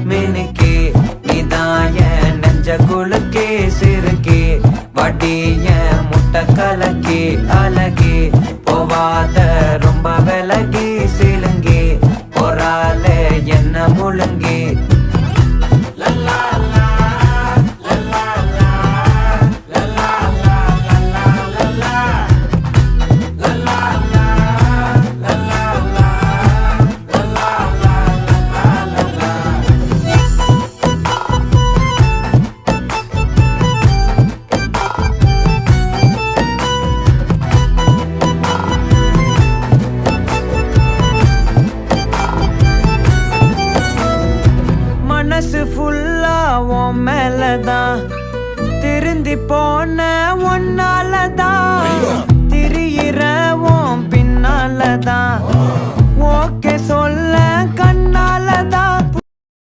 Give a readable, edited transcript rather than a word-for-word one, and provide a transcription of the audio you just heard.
மினுக்கே நீதாய நெஞ்ச குலுக்கே சிறுக்கே வடிய முட்டை கலக்கே அழகே போவாத ரொம்ப விலகி சிலுங்கே பொறால என்ன முழுங்கே மனசு ஃபுல்லா உன் மேலதான் திருந்தி போன ஒன்னாலதான் திரியிற உன் பின்னாலதான் ஓகே சொல்ல